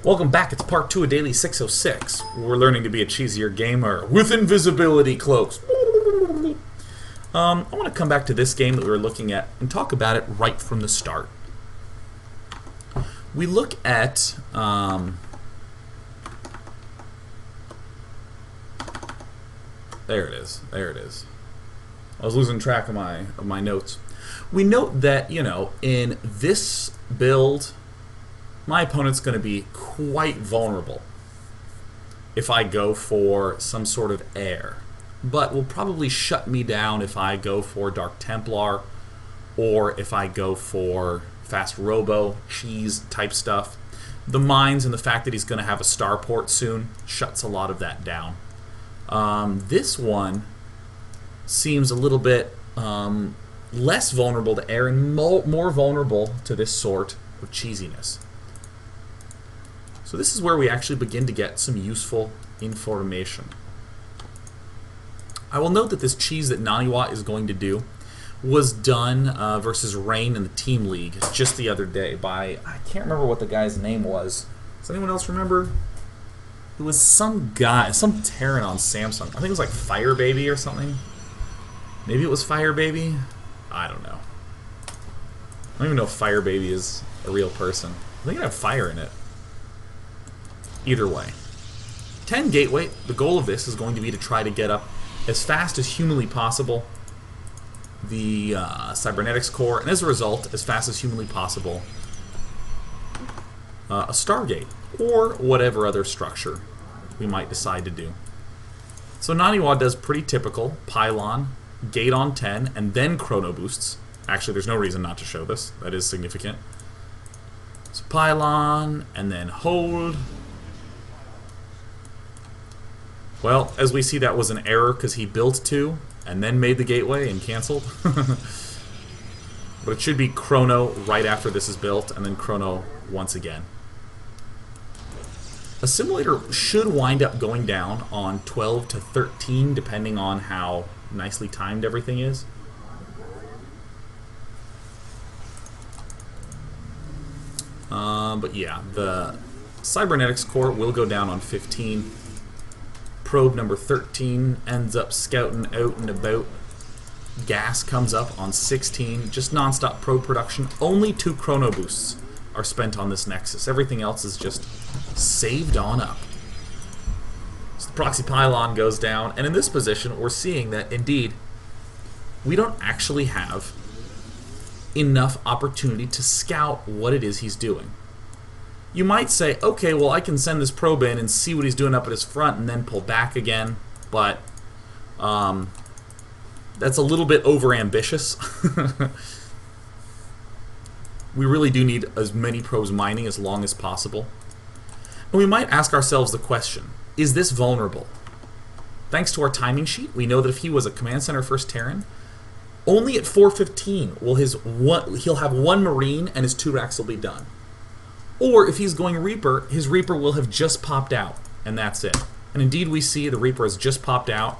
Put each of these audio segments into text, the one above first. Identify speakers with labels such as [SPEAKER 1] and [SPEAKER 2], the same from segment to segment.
[SPEAKER 1] Welcome back, it's part 2 of Daily 606. We're learning to be a cheesier gamer with invisibility cloaks. I want to come back to this game that we were looking at and talk about it right from the start. We look at there it is. I was losing track of my notes. We note that, in this build, my opponent's going to be quite vulnerable if I go for some sort of air, but will probably shut me down if I go for Dark Templar or if I go for fast robo, cheese type stuff. The mines and the fact that he's going to have a starport soon shuts a lot of that down. This one seems a little bit less vulnerable to air and more vulnerable to this sort of cheesiness. So this is where we actually begin to get some useful information. I will note that this cheese that Naniwa is going to do was done versus Rain in the Team League just the other day by, I can't remember what the guy's name was. Does anyone else remember? It was some guy, some Terran on Samsung. I think it was like Fire Baby or something. Maybe it was Fire Baby? I don't know. I don't even know if Fire Baby is a real person. I think it had fire in it. Either way. 10 gateway, the goal of this is going to be to try to get up as fast as humanly possible the cybernetics core, and as a result, as fast as humanly possible a Stargate, or whatever other structure we might decide to do. So Naniwa does pretty typical pylon, gate on 10, and then chrono boosts. Actually, there's no reason not to show this. That is significant. So pylon, and then hold. Well, as we see, that was an error because he built 2 and then made the gateway and canceled. But it should be chrono right after this is built, and then chrono once again. Assimilator should wind up going down on 12 to 13, depending on how nicely timed everything is. But yeah, the cybernetics core will go down on 15. Probe number 13 ends up scouting out and about. Gas comes up on 16. Just non-stop probe production. Only 2 chrono boosts are spent on this Nexus. Everything else is just saved on up. So the proxy pylon goes down, and in this position we're seeing that indeed we don't actually have enough opportunity to scout what it is he's doing. You might say, okay, well, I can send this probe in and see what he's doing up at his front and then pull back again, but that's a little bit overambitious. We really do need as many probes mining as long as possible. And we might ask ourselves the question, is this vulnerable? Thanks to our timing sheet, we know that if he was a Command Center first Terran, only at 4:15 will he'll have 1 Marine and his 2 racks will be done. Or if he's going Reaper, his Reaper will have just popped out, and that's it. And indeed we see the Reaper has just popped out,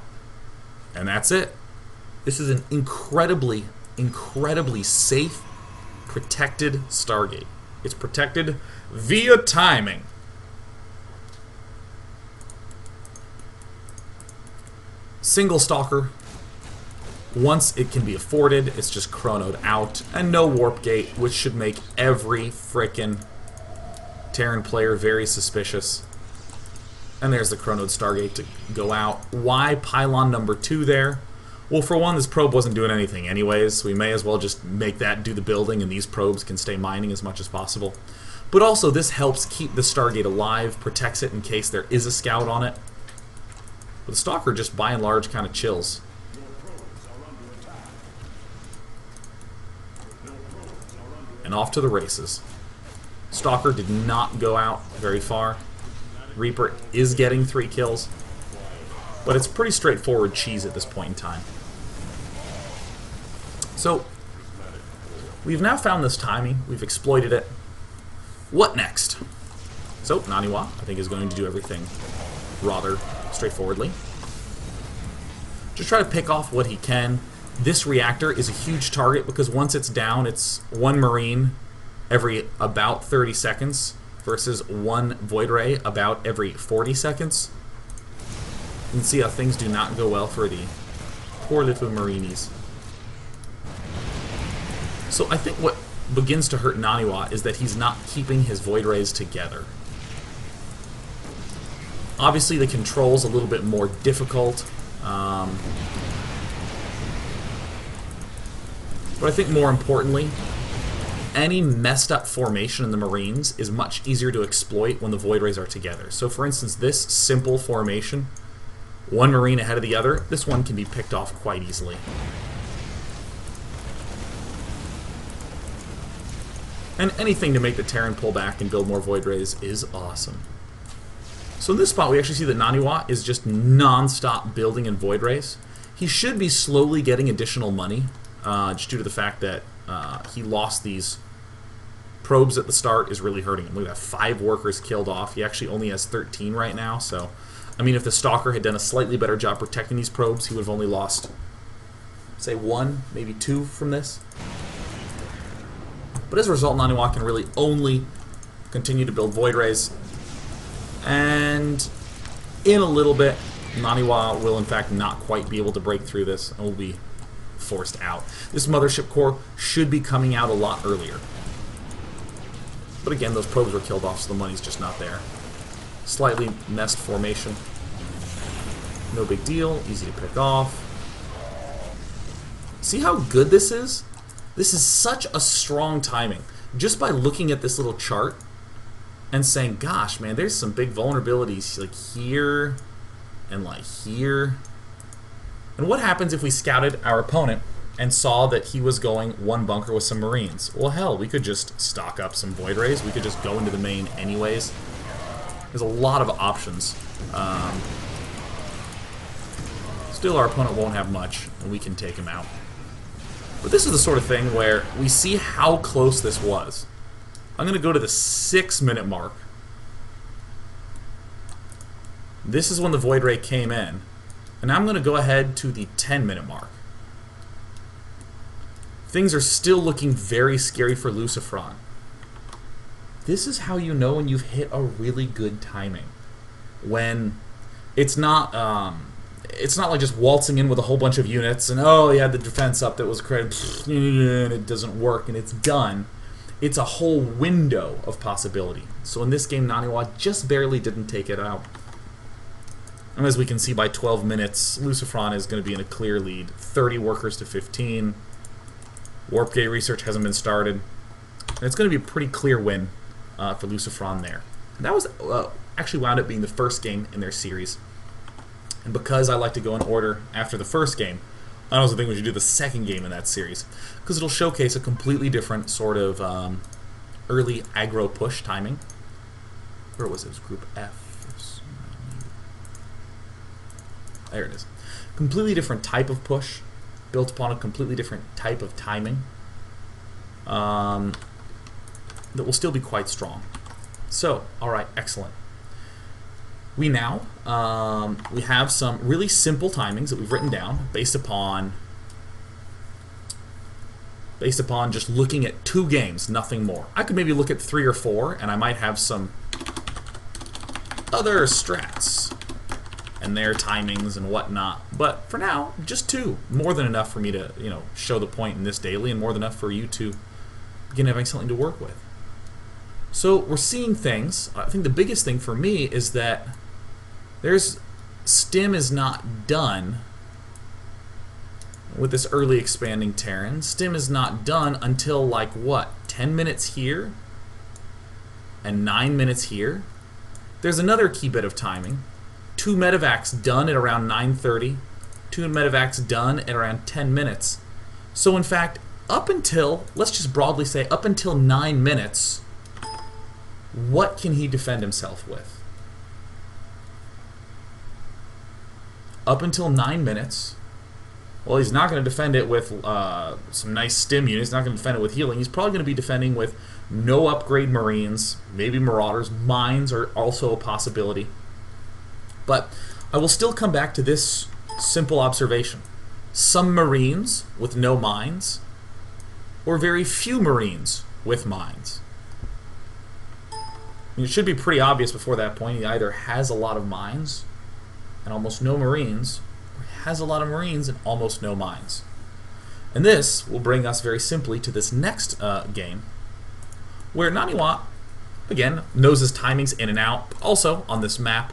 [SPEAKER 1] and that's it. This is an incredibly, incredibly safe, protected Stargate. It's protected via timing. Single Stalker. Once it can be afforded, it's just chronoed out, and no warp gate, which should make every frickin' Terran player very suspicious. And there's the chronoed Stargate to go out. Why pylon number 2 there? Well, for one, this probe wasn't doing anything anyways, so we may as well just make that do the building and these probes can stay mining as much as possible. But also, this helps keep the Stargate alive, protects it in case there is a scout on it. But the Stalker just by and large kind of chills. And off to the races. Stalker did not go out very far. Reaper is getting 3 kills. But it's pretty straightforward cheese at this point in time. So, we've now found this timing. We've exploited it. What next? So, Naniwa, I think, is going to do everything rather straightforwardly. Just try to pick off what he can. This reactor is a huge target because once it's down, it's 1 Marine every about 30 seconds. versus 1 Void Ray about every 40 seconds. You can see how things do not go well for the poor little Marinis. So I think what begins to hurt Naniwa is that he's not keeping his Void Rays together. Obviously the control's a little bit more difficult. But I think more importantly, any messed up formation in the Marines is much easier to exploit when the Void Rays are together. So for instance, this simple formation, one Marine ahead of the other, this one can be picked off quite easily. And anything to make the Terran pull back and build more Void Rays is awesome. So in this spot, we actually see that Naniwa is just non-stop building in Void Rays. He should be slowly getting additional money, just due to the fact that he lost these probes at the start is really hurting him. Look at that, 5 workers killed off. He actually only has 13 right now, so I mean, if the Stalker had done a slightly better job protecting these probes, he would have only lost, say, 1, maybe 2 from this. But as a result, Naniwa can really only continue to build Void Rays. And in a little bit, Naniwa will in fact not quite be able to break through this and will be forced out. This Mothership Core should be coming out a lot earlier. But again, those probes were killed off, so the money's just not there. Slightly messed formation. No big deal, easy to pick off. See how good this is? This is such a strong timing. Just by looking at this little chart and saying, gosh, man, there's some big vulnerabilities like here and like here. And what happens if we scouted our opponent and saw that he was going 1 bunker with some Marines? Well, hell, we could just stock up some Void Rays. We could just go into the main anyways. There's a lot of options. Still, our opponent won't have much, and we can take him out. But this is the sort of thing where we see how close this was. I'm going to go to the 6-minute mark. This is when the Void Ray came in. And I'm going to go ahead to the 10-minute mark. Things are still looking very scary for Lucifron. This is how you know when you've hit a really good timing. When it's not like just waltzing in with a whole bunch of units and, oh, you had the defense up that was created and it doesn't work and it's done. It's a whole window of possibility. So in this game, Naniwa just barely didn't take it out. And as we can see, by 12 minutes, Lucifron is going to be in a clear lead. 30 workers to 15. Warp Gate research hasn't been started. And it's going to be a pretty clear win for Lucifron there. And that was actually wound up being the first game in their series. And because I like to go in order after the first game, I also think we should do the second game in that series, because it'll showcase a completely different sort of early aggro push timing. Where was it? It was Group F. There it is. Completely different type of push, built upon a completely different type of timing, that will still be quite strong. So, alright, excellent. We now we have some really simple timings that we've written down based upon just looking at 2 games, nothing more. I could maybe look at 3 or 4, and I might have some other strats and their timings and whatnot. But for now, just 2, more than enough for me to, you know, show the point in this daily, and more than enough for you to begin having something to work with. So we're seeing things. I think the biggest thing for me is that Stim is not done with this early expanding Terran. Stim is not done until, like, what, 10 minutes here and 9 minutes here. There's another key bit of timing. 2 medevacs done at around 9:30. 2 medevacs done at around 10 minutes. So in fact, up until, let's just broadly say, up until 9 minutes, what can he defend himself with? Up until 9 minutes, well, he's not going to defend it with some nice stim units. He's not going to defend it with healing. He's probably going to be defending with no upgrade Marines, maybe Marauders. Mines are also a possibility. But I will still come back to this simple observation. Some Marines with no mines, or very few Marines with mines. It should be pretty obvious before that point. He either has a lot of mines and almost no marines, or he has a lot of marines and almost no mines. And this will bring us very simply to this next game, where Naniwa, again, knows his timings in and out. But also, on this map,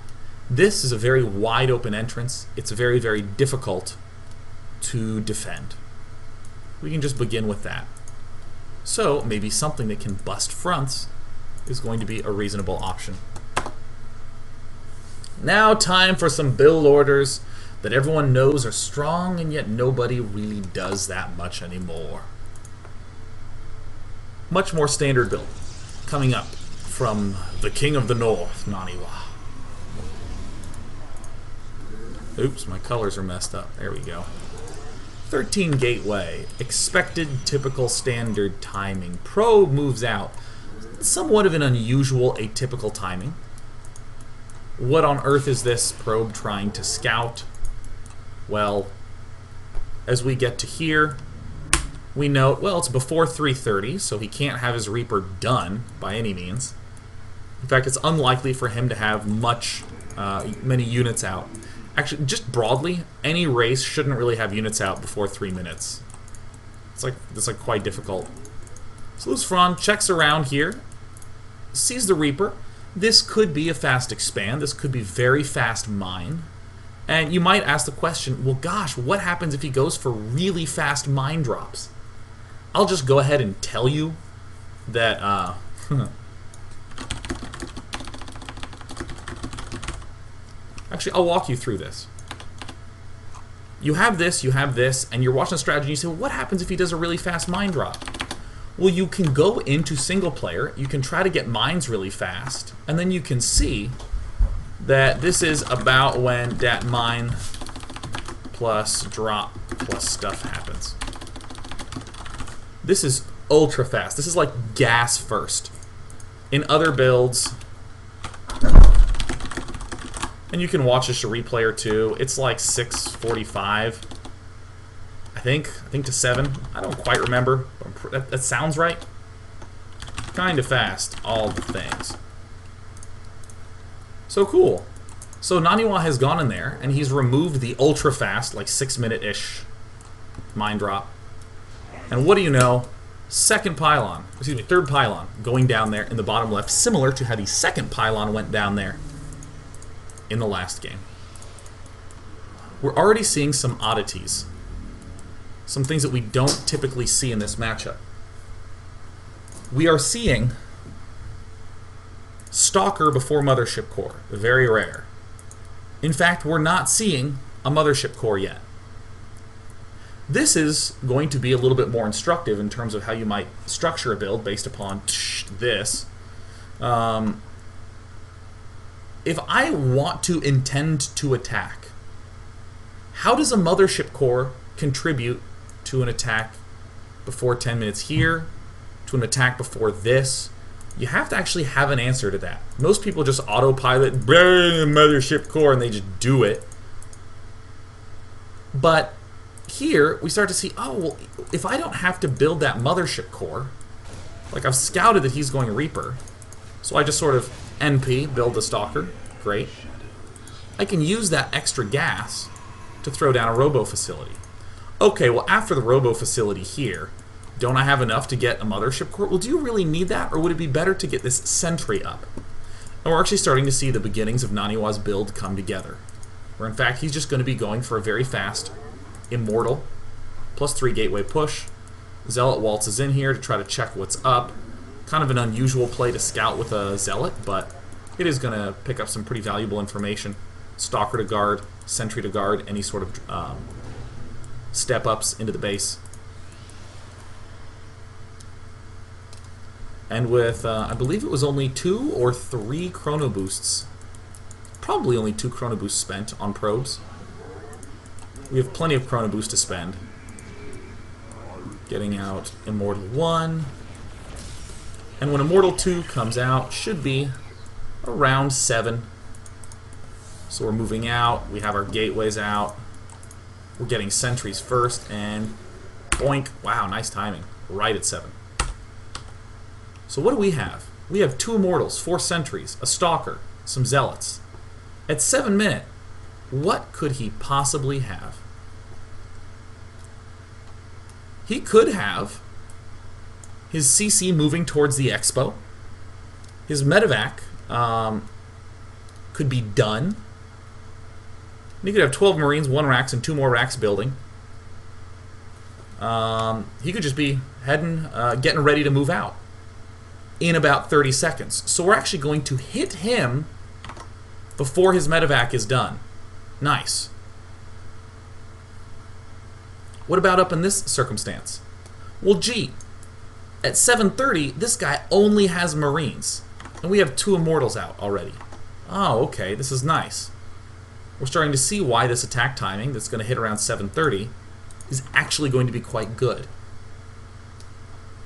[SPEAKER 1] this is a very wide open entrance. It's very, very difficult to defend. We can just begin with that. So, maybe something that can bust fronts is going to be a reasonable option. Now time for some build orders that everyone knows are strong, and yet nobody really does that much anymore. Much more standard build coming up from the King of the North, Naniwa. Oops, my colors are messed up. There we go. 13 gateway, expected typical standard timing. Probe moves out. Somewhat of an unusual atypical timing. What on earth is this probe trying to scout? Well, as we get to here, we note, well, it's before 3:30, so he can't have his Reaper done by any means. In fact, it's unlikely for him to have many units out. Actually, just broadly, any race shouldn't really have units out before 3 minutes. It's like quite difficult. So Lucifron checks around here, sees the Reaper. This could be a fast expand. This could be very fast mine. And you might ask the question, well, gosh, what happens if he goes for really fast mine drops? I'll just go ahead and tell you that actually, I'll walk you through this. You have this, and you're watching the strategy, and you say, well, what happens if he does a really fast mine drop? Well, you can go into single player, you can try to get mines really fast, and then you can see that this is about when that mine plus drop plus stuff happens. This is ultra fast. This is like gas first. In other builds, and you can watch this to replayer too, it's like 6:45. I think to 7. I don't quite remember. But that sounds right. Kind of fast, all the things. So cool. So Naniwa has gone in there and he's removed the ultra fast, like 6-minute-ish mine drop. And what do you know? Third pylon going down there in the bottom left, similar to how the second pylon went down there in the last game. We're already seeing some oddities. Some things that we don't typically see in this matchup. We are seeing Stalker before Mothership Core. Very rare. In fact, we're not seeing a Mothership Core yet. This is going to be a little bit more instructive in terms of how you might structure a build based upon this. If I want to intend to attack, how does a Mothership Core contribute to an attack before 10 minutes here, to an attack before this? You have to actually have an answer to that. Most people just autopilot, bring Mothership Core, and they just do it. But here, we start to see, oh, well, if I don't have to build that Mothership Core, like I've scouted that he's going Reaper, so I just sort of NP, build the Stalker, great. I can use that extra gas to throw down a robo facility. Okay, well, after the robo facility here, don't I have enough to get a Mothership Core? Well, do you really need that, or would it be better to get this sentry up? And we're actually starting to see the beginnings of Naniwa's build come together, where in fact he's just going to be going for a very fast Immortal plus 3 gateway push. Zealot waltzes in here to try to check what's up. Kind of an unusual play to scout with a Zealot, but it is going to pick up some pretty valuable information. Stalker to guard, sentry to guard, any sort of step-ups into the base. And with, I believe it was only 2 or 3 chrono boosts. Probably only 2 chrono boosts spent on probes. We have plenty of chrono boost to spend. Getting out Immortal 1. And when Immortal 2 comes out, should be around 7. So we're moving out, we have our gateways out. We're getting sentries first, and boink, wow, nice timing. Right at 7. So what do we have? We have 2 Immortals, 4 Sentries, a Stalker, some Zealots. At 7 minute, what could he possibly have? He could have his CC moving towards the Expo. His medevac could be done. He could have 12 Marines, 1 Rax, and 2 more Rax building. He could just be heading, getting ready to move out in about 30 seconds. So we're actually going to hit him before his medevac is done. Nice. What about up in this circumstance? Well, gee, at 7:30, this guy only has Marines. And we have 2 Immortals out already. Oh, okay, this is nice. We're starting to see why this attack timing that's going to hit around 7:30 is actually going to be quite good.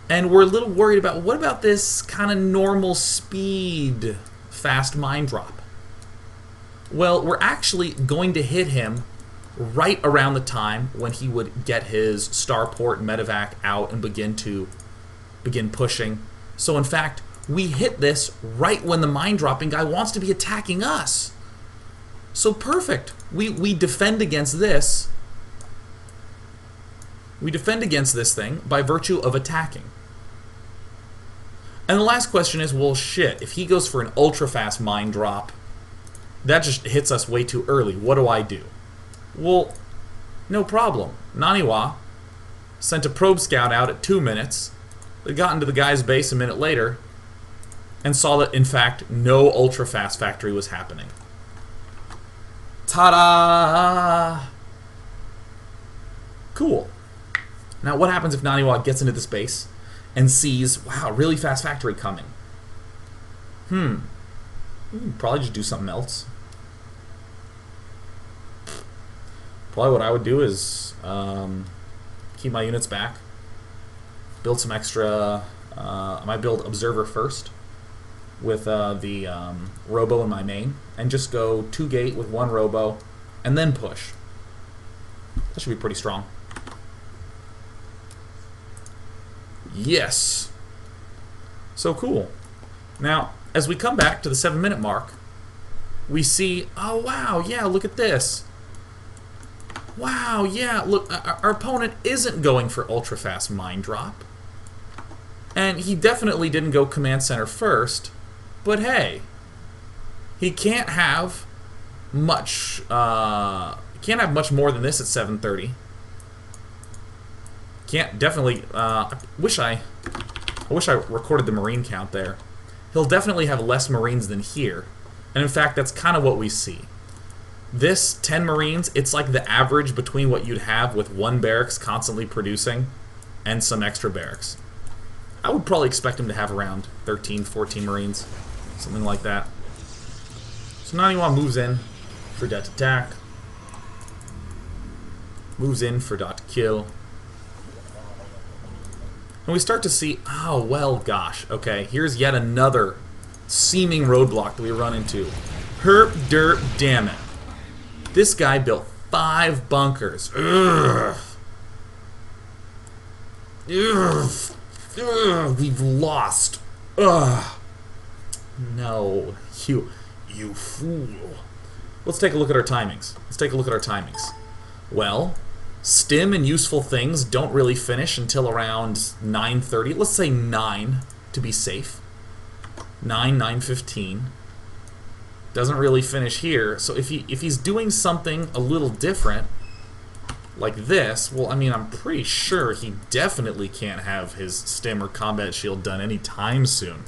[SPEAKER 1] And we're a little worried about, what about this kind of normal speed fast mine drop? Well, we're actually going to hit him right around the time when he would get his starport medevac out and begin pushing. So in fact, we hit this right when the mine dropping guy wants to be attacking us. So perfect. We defend against this. We defend against this thing by virtue of attacking. And the last question is, well, shit, if he goes for an ultra-fast mine drop, that just hits us way too early. What do I do? Well, no problem. Naniwa sent a probe scout out at 2 minutes. They got into the guy's base a minute later and saw that, in fact, no ultra-fast factory was happening. Ta-da! Cool. Now, what happens if Naniwa gets into this base and sees, wow, really fast factory coming? Probably just do something else. Probably what I would do is keep my units back, build some extra. I might build Observer first with the Robo in my main, and just go 2 gate with 1 Robo, and then push. That should be pretty strong. Yes. So cool. Now, as we come back to the 7-minute mark, we see, oh wow, yeah, look at this. Wow, yeah, look, our opponent isn't going for ultra-fast mine drop. And he definitely didn't go command center first, but hey, he can't have much more than this at 7:30. Can't definitely I wish I recorded the Marine count there. He'll definitely have less Marines than here. And in fact, that's kind of what we see. This 10 Marines, it's like the average between what you'd have with 1 barracks constantly producing and some extra barracks. I would probably expect him to have around 13, 14 Marines, something like that. So Naniwa moves in for dot attack. Moves in for dot kill. And we start to see, oh, well, gosh, okay, here's yet another seeming roadblock that we run into. Herp, dirt, damn it. This guy built 5 bunkers. Ugh. Ugh. Ugh. We've lost. Ugh. No, you fool. Let's take a look at our timings. Well, stim and useful things don't really finish until around 9:30. Let's say 9 to be safe. 9:15. Doesn't really finish here. So if he's doing something a little different, like this, well, I mean, I'm pretty sure he definitely can't have his stim or combat shield done anytime soon.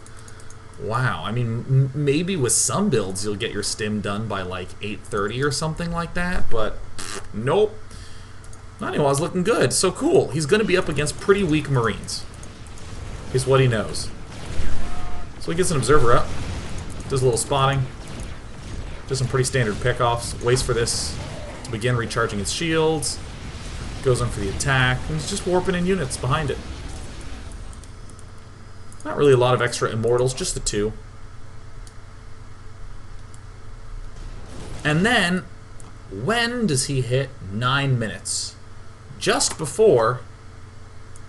[SPEAKER 1] Wow, I mean, maybe with some builds you'll get your stim done by like 8:30 or something like that, but nope. Naniwa's looking good. So cool. He's going to be up against pretty weak Marines. Is what he knows. So he gets an observer up, does a little spotting, does some pretty standard pickoffs, waits for this to begin recharging its shields, goes in for the attack, and he's just warping in units behind it. Not really a lot of extra Immortals, just the 2. And then, when does he hit 9 minutes? Just before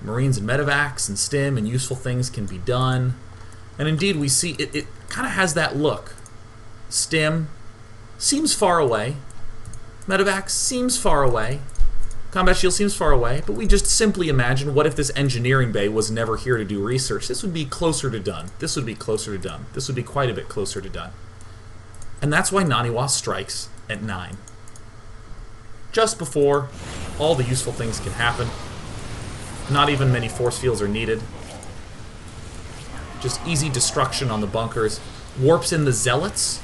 [SPEAKER 1] Marines and medevacs and stim and useful things can be done. And indeed, we see it kind of has that look. Stim seems far away. Medevac seems far away. Combat shield seems far away, but we just simply imagine, what if this engineering bay was never here to do research? This would be closer to done. This would be closer to done. This would be quite a bit closer to done. And that's why Naniwa strikes at 9. Just before all the useful things can happen. Not even many force fields are needed. Just easy destruction on the bunkers. Warps in the zealots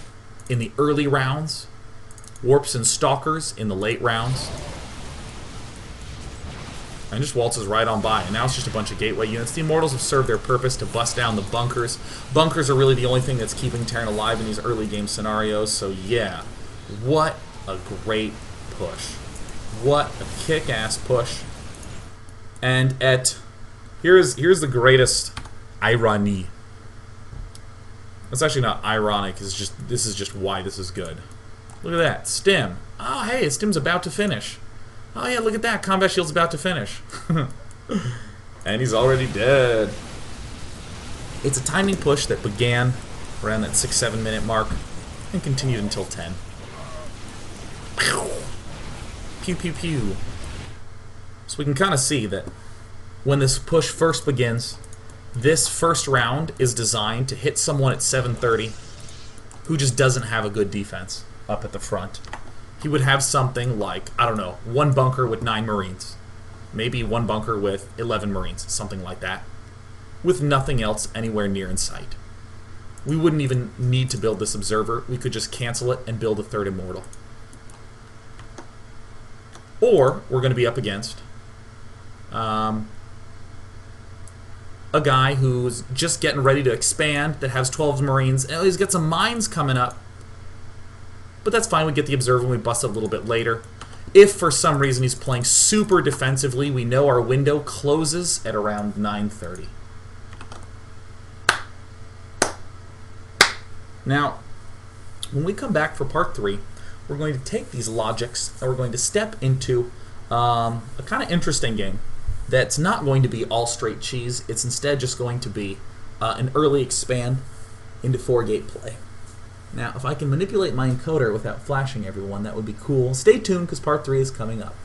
[SPEAKER 1] in the early rounds. Warps in stalkers in the late rounds. And just waltzes right on by. And now it's just a bunch of gateway units. The Immortals have served their purpose to bust down the bunkers. Bunkers are really the only thing that's keeping Terran alive in these early game scenarios. So yeah, what a great push. What a kick-ass push. And here's the greatest irony. It's actually not ironic, this is just why this is good. Look at that, Stim. Oh hey, Stim's about to finish. Oh yeah, look at that, Combat Shield's about to finish. And he's already dead. It's a timing push that began around that 6-7 minute mark and continued until 10. Pew pew pew. So we can kind of see that when this push first begins, this first round is designed to hit someone at 730 who just doesn't have a good defense up at the front. He would have something like, I don't know, 1 bunker with 9 Marines. Maybe 1 bunker with 11 Marines, something like that. With nothing else anywhere near in sight. We wouldn't even need to build this observer. We could just cancel it and build a 3rd Immortal. Or we're going to be up against a guy who's just getting ready to expand, that has 12 Marines, and he's got some mines coming up. But that's fine, we get the observer and we bust it a little bit later. If for some reason he's playing super defensively, we know our window closes at around 9:30. Now, when we come back for part 3, we're going to take these logics and we're going to step into a kind of interesting game that's not going to be all straight cheese. It's instead just going to be an early expand into 4-gate play. Now, if I can manipulate my encoder without flashing everyone, that would be cool. Stay tuned, because part 3 is coming up.